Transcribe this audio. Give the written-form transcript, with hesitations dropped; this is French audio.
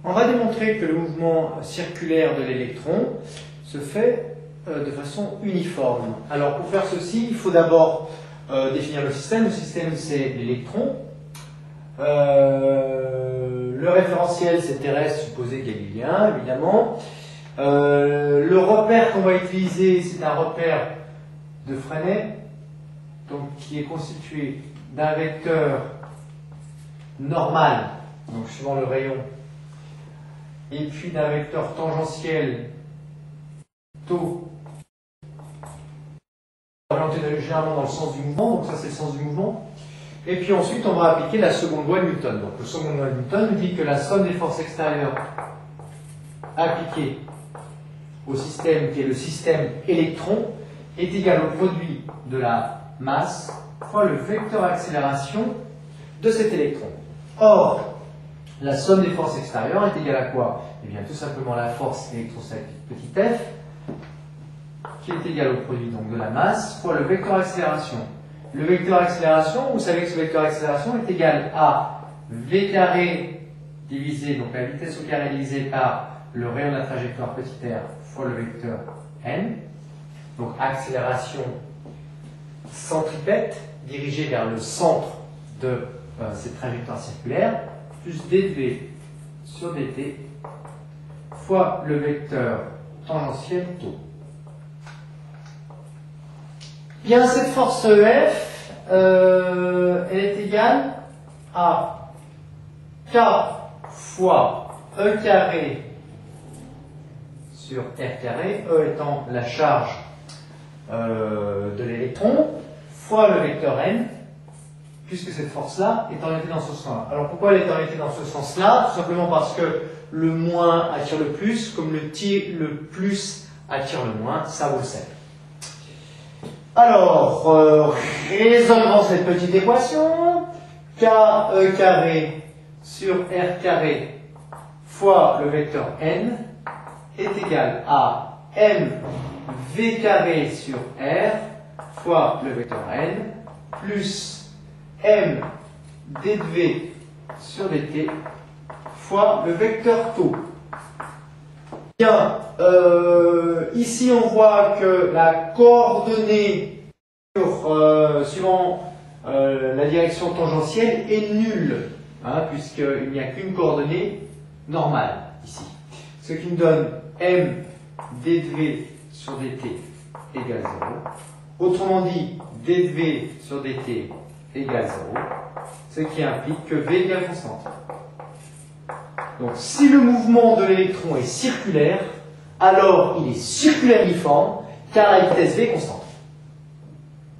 On va démontrer que le mouvement circulaire de l'électron se fait de façon uniforme. Alors pour faire ceci, il faut d'abord définir le système. Le système, c'est l'électron. Le référentiel, c'est terrestre, supposé galiléen, évidemment. Le repère qu'on va utiliser, c'est un repère de Freinet, donc qui est constitué d'un vecteur normal, donc suivant le rayon, et puis d'un vecteur tangentiel taux orienté généralement dans le sens du mouvement, donc ça c'est le sens du mouvement. Et puis ensuite on va appliquer la seconde loi de Newton. Donc la seconde loi de Newton nous dit que la somme des forces extérieures appliquées au système qui est le système électron est égale au produit de la masse fois le vecteur accélération de cet électron. Or, la somme des forces extérieures est égale à quoi? Eh bien, tout simplement la force électrostatique petit f, qui est égale au produit donc de la masse, fois le vecteur accélération. Le vecteur accélération, vous savez que ce vecteur accélération est égal à v carré divisé, donc la vitesse au carré divisé par le rayon de la trajectoire petit r fois le vecteur n. Donc accélération centripète dirigée vers le centre de cette trajectoire circulaire, plus dv sur dt fois le vecteur tangentiel taux. Bien, cette force F, elle est égale à K fois E carré sur R carré, E étant la charge de l'électron, fois le vecteur n, puisque cette force-là est orientée dans ce sens-là. Alors pourquoi elle est orientée dans ce sens-là? Tout simplement parce que le moins attire le plus, comme le plus attire le moins, ça vous le savez. Alors, résolvons cette petite équation. KE carré sur R carré fois le vecteur n est égal à mv carré sur R fois le vecteur n plus m dv sur dt fois le vecteur taux. Bien, ici on voit que la coordonnée suivant la direction tangentielle est nulle, hein, puisqu'il n'y a qu'une coordonnée normale ici. Ce qui me donne m dv sur dt égale 0. Autrement dit, dv sur dt égale 0, ce qui implique que v égale constante. Donc si le mouvement de l'électron est circulaire, alors il est circulaire uniforme, car la vitesse v est constante.